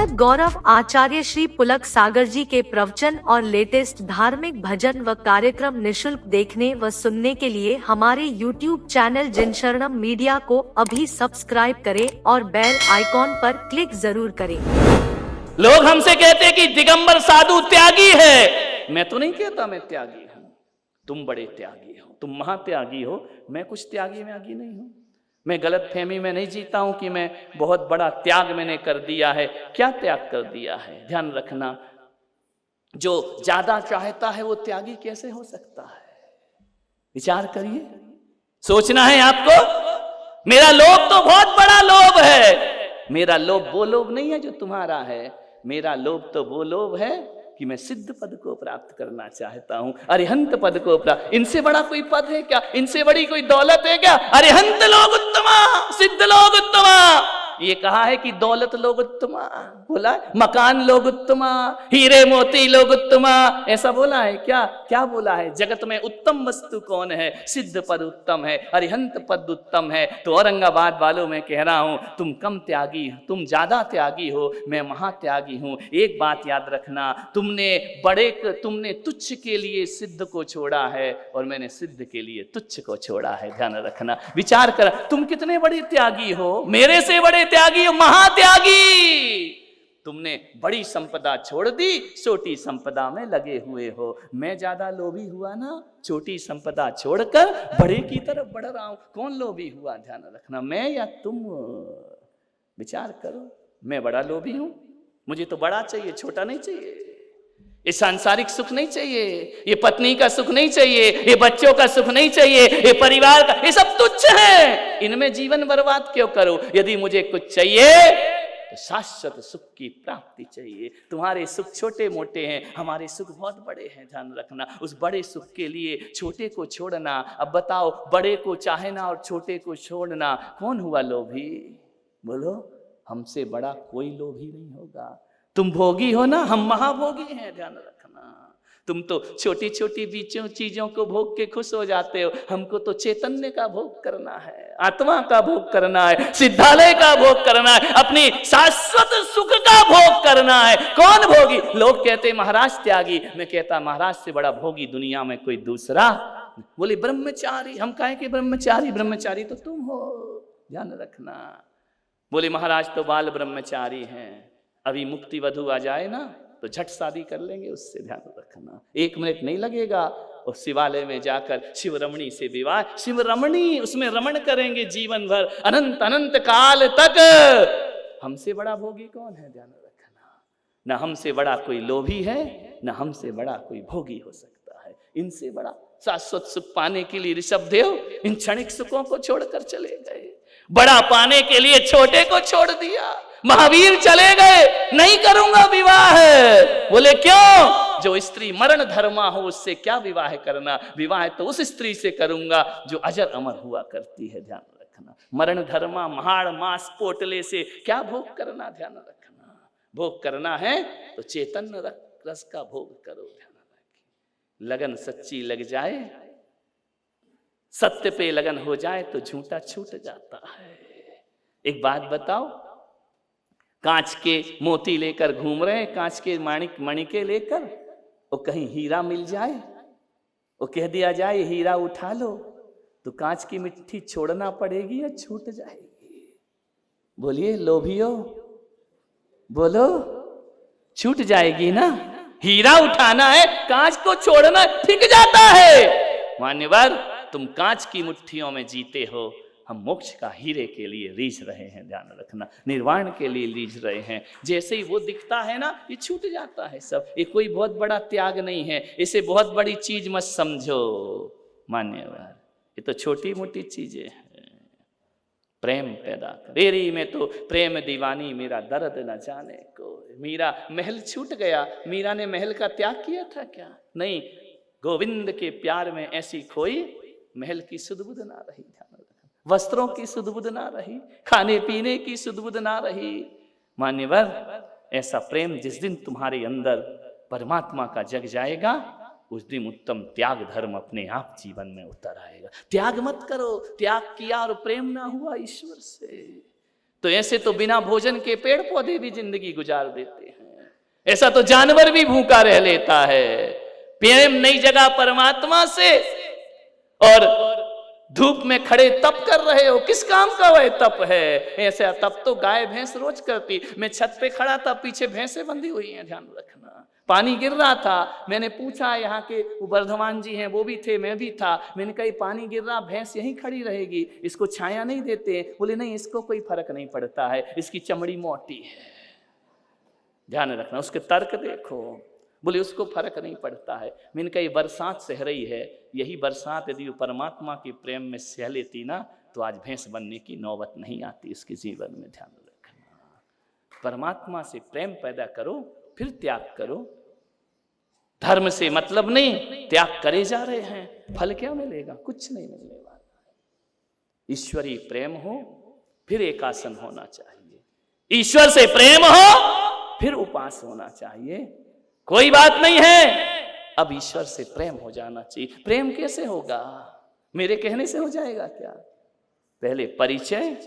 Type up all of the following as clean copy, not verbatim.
साधक गौरव आचार्य श्री पुलक सागर जी के प्रवचन और लेटेस्ट धार्मिक भजन व कार्यक्रम निशुल्क देखने व सुनने के लिए हमारे YouTube चैनल जिन शरणम मीडिया को अभी सब्सक्राइब करें और बेल आइकॉन पर क्लिक जरूर करें। लोग हमसे कहते हैं कि दिगंबर साधु त्यागी है। मैं तो नहीं कहता मैं त्यागी हूं, तुम बड़े त्यागी हो, तुम महात्यागी हो। मैं कुछ त्यागी व्यागी नहीं हूं। मैं गलत फहमी में नहीं जीता हूं कि मैं बहुत बड़ा त्याग मैंने कर दिया है। क्या त्याग कर दिया है? ध्यान रखना, जो ज्यादा चाहता है वो त्यागी कैसे हो सकता है? विचार करिए, सोचना है आपको। मेरा लोभ तो बहुत बड़ा लोभ है। मेरा लोभ वो लोभ नहीं है जो तुम्हारा है। मेरा लोभ तो वो लोभ है कि मैं सिद्ध पद को प्राप्त करना चाहता हूं, अरिहंत पद को प्राप्त। इनसे बड़ा कोई पद है क्या? इनसे बड़ी कोई दौलत है क्या? अरिहंत लोग उत्तमा, सिद्ध लोग उत्तमा। ये कहा है कि दौलत लोग उत्तमा, बोला मकान लोग उत्तमा, हीरे मोती लोग उत्तमा, ऐसा बोला है क्या? क्या बोला है? जगत में उत्तम वस्तु कौन है? सिद्ध पद उत्तम है, अरिहंत पद उत्तम है। तो औरंगाबाद वालों में कह रहा हूं, तुम कम त्यागी, तुम ज्यादा त्यागी हो, मैं महात्यागी हूं। एक बात याद रखना, तुमने तुच्छ के लिए सिद्ध को छोड़ा है और मैंने सिद्ध के लिए तुच्छ को छोड़ा है। ध्यान रखना, विचार कर, तुम कितने बड़े त्यागी हो, मेरे से बड़े त्यागी हो, महात्यागी। तुमने बड़ी संपदा छोड़ दी, छोटी संपदा में लगे हुए हो। मैं ज्यादा लोभी हुआ ना, छोटी संपदा छोड़कर बड़े की तरफ बढ़ रहा हूं। कौन लोभी हुआ? ध्यान रखना, मैं या तुम? विचार करो। मैं बड़ा लोभी हूं, मुझे तो बड़ा चाहिए, छोटा नहीं चाहिए। ये सांसारिक सुख नहीं चाहिए, ये पत्नी का सुख नहीं चाहिए, ये बच्चों का सुख नहीं चाहिए, ये परिवार का, ये सब तुच्छ है। इनमें जीवन बर्बाद क्यों करो? यदि मुझे कुछ चाहिए तो शाश्वत सुख की प्राप्ति चाहिए। तुम्हारे सुख छोटे मोटे हैं, हमारे सुख बहुत बड़े हैं। ध्यान रखना, उस बड़े सुख के लिए छोटे को छोड़ना। अब बताओ, बड़े को चाहना और छोटे को छोड़ना, कौन हुआ लोभी? बोलो, हमसे बड़ा कोई लोभी नहीं होगा। तुम भोगी हो ना, हम महाभोगी हैं। ध्यान रखना, तुम तो छोटी छोटी बीचों चीजों को भोग के खुश हो जाते हो। हमको तो चैतन्य का भोग करना है, आत्मा का भोग करना है, सिद्धालय का भोग करना है, अपनी शाश्वत सुख का भोग करना है। कौन भोगी? लोग कहते महाराज त्यागी, मैं कहता महाराज से बड़ा भोगी दुनिया में कोई दूसरा। बोले ब्रह्मचारी, हम कहें कि ब्रह्मचारी, ब्रह्मचारी तो तुम हो। ध्यान रखना, बोले महाराज तो बाल ब्रह्मचारी हैं, अभी मुक्ति वधु आ जाए ना तो झट शादी कर लेंगे उससे। ध्यान रखना, 1 मिनट नहीं लगेगा। और शिवालय में जाकर शिव रमणी से विवाह, शिव रमणी, उसमें रमण करेंगे जीवन भर, अनंत अनंत काल तक। हमसे बड़ा भोगी कौन है? ध्यान रखना, ना हमसे बड़ा कोई लोभी है, ना हमसे बड़ा कोई भोगी हो सकता है। इनसे बड़ा शाश्वत सुख पाने के लिए ऋषभदेव इन क्षणिक सुखों को छोड़कर चले गए। बड़ा पाने के लिए छोटे को छोड़ दिया। महावीर चले गए, नहीं करूंगा विवाह। बोले क्यों? जो स्त्री मरण धर्मा हो उससे क्या विवाह करना? विवाह तो उस स्त्री से करूंगा जो अजर अमर हुआ करती है। ध्यान रखना, मरण धर्मा महाड़ मास पोटले से क्या भोग करना? ध्यान रखना, भोग करना है तो चैतन्य रस का भोग करो। ध्यान रखिए, लगन सच्ची लग जाए, सत्य पे लगन हो जाए तो झूठा छूट जाता है। एक बात बताओ, कांच के मोती लेकर घूम रहे हैं, कांच के मणिके लेकर, वो कहीं हीरा मिल जाए, वो कह दिया जाए हीरा उठा लो, तो कांच की मिट्टी छोड़ना पड़ेगी या छूट जाएगी? बोलिए लोभियो, बोलो, छूट जाएगी ना? हीरा उठाना है, कांच को छोड़ना ठीक जाता है। मान्यवर, तुम कांच की मुट्ठियों में जीते हो, हम मोक्ष का हीरे के लिए रीझ रहे हैं। ध्यान रखना, निर्वाण के लिए रीझ रहे हैं। जैसे ही वो दिखता है ना, ये छूट जाता है सब। ये कोई बहुत बड़ा त्याग नहीं है, इसे बहुत बड़ी चीज मत समझो। मान्यवर, ये तो छोटी मोटी चीजें हैं। प्रेम पैदा कर, तेरी में तो प्रेम दीवानी, मेरा दर्द न जाने को। मीरा महल छूट गया, मीरा ने महल का त्याग किया था क्या? नहीं, गोविंद के प्यार में ऐसी खोई, महल की सुध-बुध ना रही। वस्त्रों की सुध-बुध ना रही, खाने पीने की सुध-बुध ना रही। मान्यवर, ऐसा प्रेम जिस दिन तुम्हारे अंदर परमात्मा का जग जाएगा, उस दिन उत्तम त्याग धर्म अपने आप जीवन में उतर आएगा। त्याग मत करो, त्याग किया और प्रेम ना हुआ ईश्वर से, तो ऐसे तो बिना भोजन के पेड़ पौधे भी जिंदगी गुजार देते हैं, ऐसा तो जानवर भी भूखा रह लेता है। प्रेम नई जगह परमात्मा से, और धूप में खड़े तप कर रहे हो, किस काम का वह तप है? ऐसा तप तो गाय भैंस रोज करती। मैं छत पे खड़ा था, पीछे भैंसें बंधी हुई हैं, ध्यान रखना। पानी गिर रहा था, मैंने पूछा, यहाँ के वर्धमान जी हैं, वो भी थे, मैं भी था। मैंने कहा पानी गिर रहा, भैंस यहीं खड़ी रहेगी, इसको छाया नहीं देते? बोले नहीं, इसको कोई फर्क नहीं पड़ता है, इसकी चमड़ी मोटी है। ध्यान रखना, उसके तर्क देखो। बोले उसको फर्क नहीं पड़ता है। मैंने कहा बरसात सह रही है, यही बरसात यदि वो परमात्मा के प्रेम में सह लेती ना, तो आज भैंस बनने की नौबत नहीं आती इसके जीवन में। ध्यान रखना, परमात्मा से प्रेम पैदा करो, फिर त्याग करो। धर्म से मतलब नहीं, त्याग करे जा रहे हैं, फल क्या मिलेगा? कुछ नहीं मिलने वाला। ईश्वरीय प्रेम हो, फिर एकासन होना चाहिए। ईश्वर से प्रेम हो, फिर उपास होना चाहिए। कोई बात नहीं है, अब ईश्वर से प्रेम हो जाना चाहिए। प्रेम कैसे होगा? मेरे कहने से हो जाएगा क्या? पहले परिचय,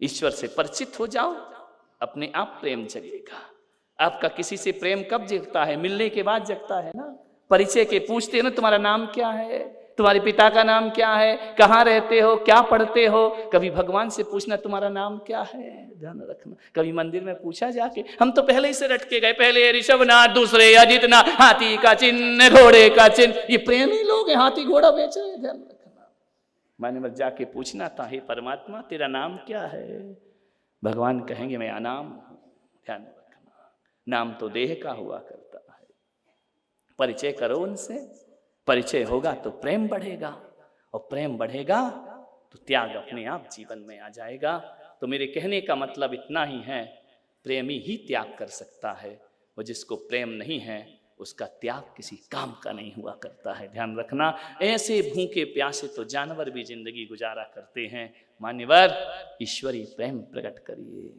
ईश्वर से परिचित हो जाओ, अपने आप प्रेम जगेगा। आपका किसी से प्रेम कब जगता है? मिलने के बाद जगता है ना। परिचय के पूछते हो ना, तुम्हारा नाम क्या है, तुम्हारे पिता का नाम क्या है, कहाँ रहते हो, क्या पढ़ते हो। कभी भगवान से पूछना तुम्हारा नाम क्या है, ध्यान रखना। कभी मंदिर में पूछा जाके? हम तो पहले ही से रटके गए, पहले ऋषभनाथ, दूसरे अजितनाथ, हाथी का चिन्ह, घोड़े का चिन्ह। ये प्रेमी लोग हैं, हाथी घोड़ा बेच रहे हैं, ध्यान रखना। मैंने बस जाके पूछना था, हे परमात्मा तेरा नाम क्या है? भगवान कहेंगे मैं अनाम हूं। ध्यान रखना, नाम तो देह का हुआ करता है। परिचय करो उनसे, परिचय होगा तो प्रेम बढ़ेगा, और प्रेम बढ़ेगा तो त्याग अपने आप जीवन में आ जाएगा। तो मेरे कहने का मतलब इतना ही है, प्रेमी ही त्याग कर सकता है, और जिसको प्रेम नहीं है उसका त्याग किसी काम का नहीं हुआ करता है। ध्यान रखना, ऐसे भूखे प्यासे तो जानवर भी जिंदगी गुजारा करते हैं। मान्यवर, ईश्वरीय प्रेम प्रकट करिए।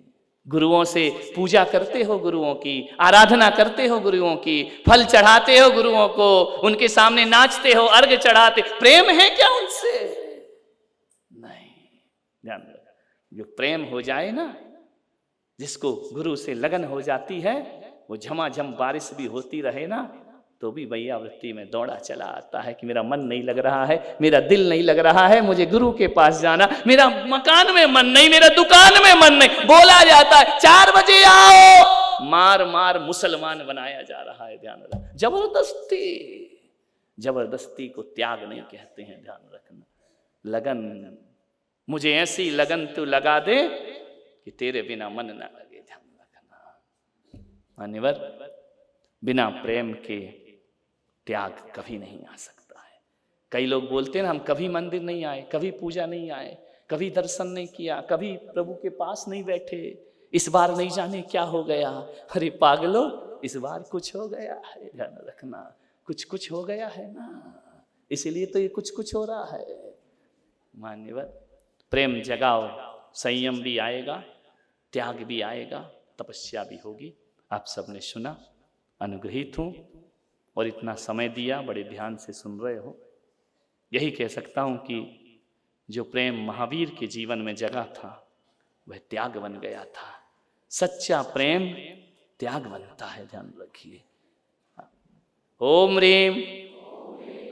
गुरुओं से पूजा करते हो, गुरुओं की आराधना करते हो, गुरुओं की फल चढ़ाते हो, गुरुओं को उनके सामने नाचते हो, अर्घ चढ़ाते, प्रेम है क्या उनसे? नहीं। ध्यान रखो, जो प्रेम हो जाए ना, जिसको गुरु से लगन हो जाती है, वो झमाझम बारिश भी होती रहे ना, तो भी भैया वृत्ति में दौड़ा चला आता है कि मेरा मन नहीं लग रहा है, मेरा दिल नहीं लग रहा है, मुझे गुरु के पास जाना, मेरा मकान में मन नहीं, मेरा दुकान में मन नहीं। बोला जाता है 4 बजे आओ, मार मार मुसलमान बनाया जा रहा है। ध्यान रखना, जबरदस्ती, जबरदस्ती को त्याग नहीं कहते हैं। ध्यान रखना, लगन, मुझे ऐसी लगन तू लगा दे कि तेरे बिना मन ना लगे। ध्यान रखना मान्यवर, बिना प्रेम के त्याग कभी नहीं आ सकता है। कई लोग बोलते हैं ना, हम कभी मंदिर नहीं आए, कभी पूजा नहीं आए, कभी दर्शन नहीं किया, कभी प्रभु के पास नहीं बैठे, इस बार नहीं जाने क्या हो गया। अरे पागलो, इस बार कुछ हो गया है। ध्यान रखना, कुछ कुछ हो गया है ना, इसीलिए तो ये कुछ कुछ हो रहा है। मान्यवर, प्रेम जगाओ, संयम भी आएगा, त्याग भी आएगा, तपस्या भी होगी। आप सबने सुना, अनुग्रहित हूँ, और इतना समय दिया, बड़े ध्यान से सुन रहे हो। यही कह सकता हूँ कि जो प्रेम महावीर के जीवन में जगा था, वह त्याग बन गया था। सच्चा प्रेम त्याग बनता है, ध्यान रखिए। ओम ह्रीम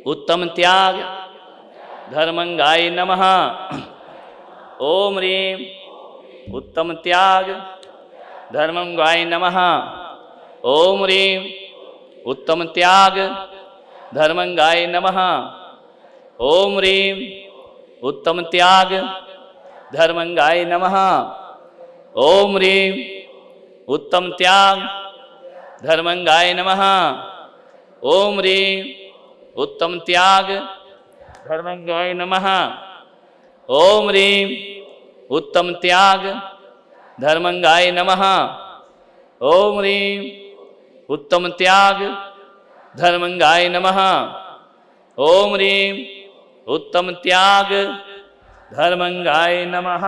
उत्तम त्याग धर्मंगाय नमः। ओम ह्रीम उत्तम त्याग धर्मंगाय नमः। ओम ह्रीम उत्तम त्याग धर्मंगाय नमः। ओम ह्रीम उत्तम त्याग धर्मंगाय नमः। ओम ह्रीम उत्तम त्याग धर्मंगाय नमः। ओम ह्रीम उत्तम त्याग धर्मंगाय नमः। ओम ह्रीम उत्तम त्याग धर्मंगाय नमः। ओम ह्रीम उत्तम त्याग धर्मंगाय नमः। ओम ह्रीम उत्तम त्याग धर्मंगाय नमः।